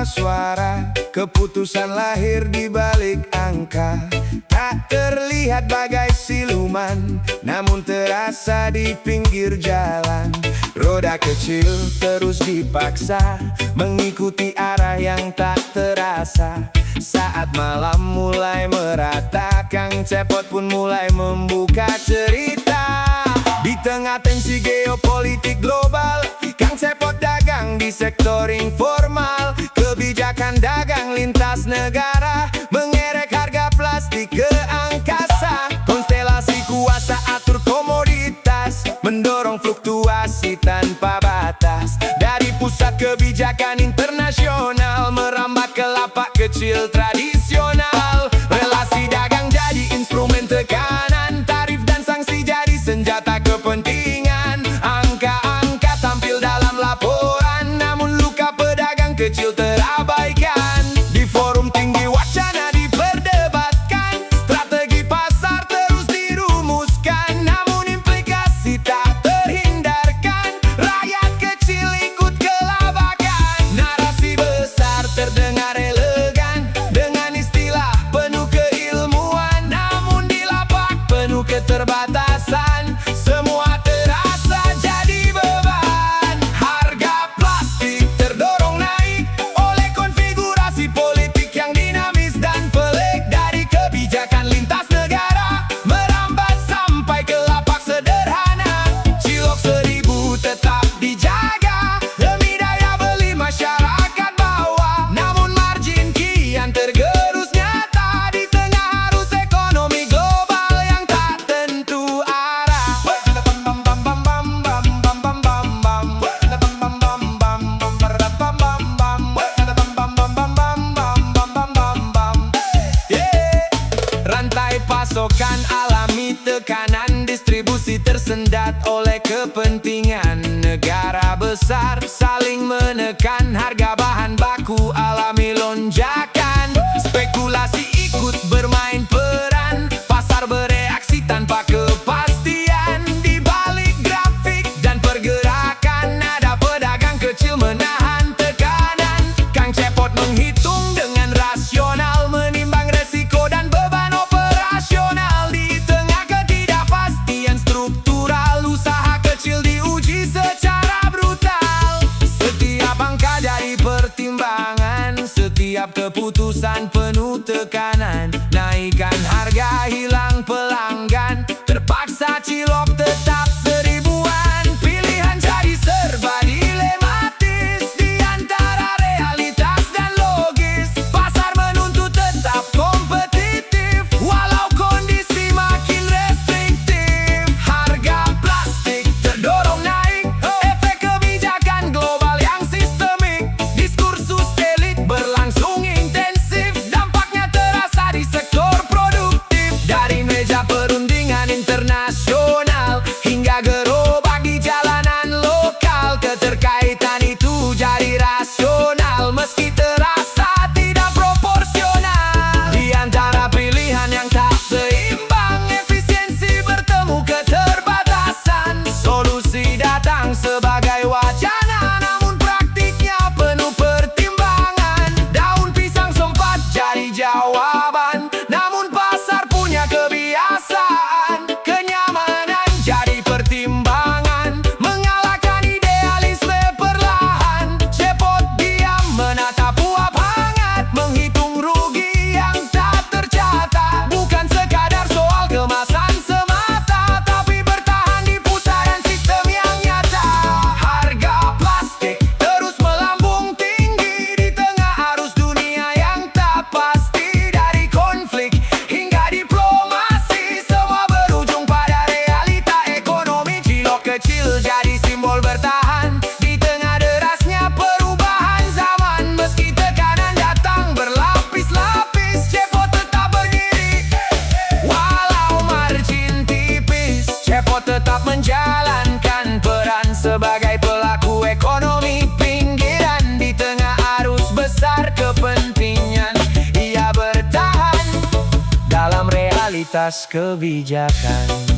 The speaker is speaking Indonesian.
suara, keputusan lahir di balik angka. Tak terlihat bagai siluman, namun terasa di pinggir jalan. Roda kecil terus dipaksa mengikuti arah yang tak terasa. Saat malam mulai merata, Kang Cepot pun mulai membuka cerita. Di tengah tensi geopolitik global, Kang Cepot dagang di sektor informal. Kebijakan dagang lintas negara mengerek harga plastik ke angkasa. Konstelasi kuasa atur komoditas, mendorong fluktuasi tanpa batas. Dari pusat kebijakan internasional merambat ke lapak kecil tradisional. Relasi dagang jadi instrumen tekanan, tarif dan sanksi jadi senjata kepentingan. Angka-angka tampil dalam laporan, namun luka pedagang kecil terabaikan. Di forum tinggi wacana diperdebatkan, strategi pasar terus dirumuskan, namun implikasi tak terhindarkan. Rakyat kecil ikut kelabakan. Narasi besar terdengar elegan dengan istilah penuh keilmuan, namun di lapak penuh keterbatasan. Semua terasa jadi beban. Harga plastik terdorong naik oleh konfigurasi politik yang dinamis dan pelik. Dari kebijakan lintas negara merambat sampai ke lapak sederhana. Cilok 1000 tetap dijaga demi daya beli masyarakat bawah, namun margin kian tergerus nyata di tengah arus ekonomi global yang tak tentu arah. Rantai pasokan alami tekanan, distribusi tersendat oleh kepentingan negara besar. Saling menekan harga bahan baku alami lonjakan. Spekulasi ikut bermain peran, pasar bereaksi tanpa kepastian. Di balik grafik dan pergerakan ada pedagang kecil menahan tekanan. Kang Cepot menghitung dengan rasional, menimbang resiko dan beban operasional. Di tengah ketidakpastian struktural, usaha kecil diuji secara brutal. Setiap angka jadi pertimbangan, setiap keputusan penuh tekanan. Naikkan harga, hilang pelanggan, terpaksa cilok tetap 1000-an. Pilihan jadi serba dilematis di antara realitas dan logis. Pasar menuntut tetap kompetitif walau kondisi makin restriktif. Harga plastik terdorong naik, efek kebijakan global yang sistemik. Diskursus elit berlangsung intensif, dampaknya terasa di sektor produktif. Dari meja perundingan internasional hingga gerobak di jalanan lokal, keterkaitan itu jadi rasional meski terasa tidak proporsional. Di antara pilihan yang tak seimbang, efisiensi bertemu keterbatasan. Solusi datang sebagai wacana, namun praktiknya penuh pertimbangan. Daun pisang sempat jadi jawaban, namun pasar punya kebiasaan. Kenyamanan jadi pertimbangan, mengalahkan idealisme perlahan. Cepot diam menatap uap hangat, menghitung rugi yang tak tercatat. Bukan sekadar soal kemasan semata, tapi bertahan di putaran sistem yang nyata. Harga plastik terus melambung tinggi di tengah arus dunia yang tak pasti. Dari konflik hingga diplomasi, semua berujung pada realita ekonomi. Cilok kecil jadi simbol bertahan di tengah derasnya perubahan zaman. Meski tekanan datang berlapis-lapis, Cepot tetap berdiri walau margin tipis. Cepot tetap menjalankan peran sebagai pelaku ekonomi pinggiran. Di tengah arus besar kepentingan, ia bertahan dalam realitas kebijakan.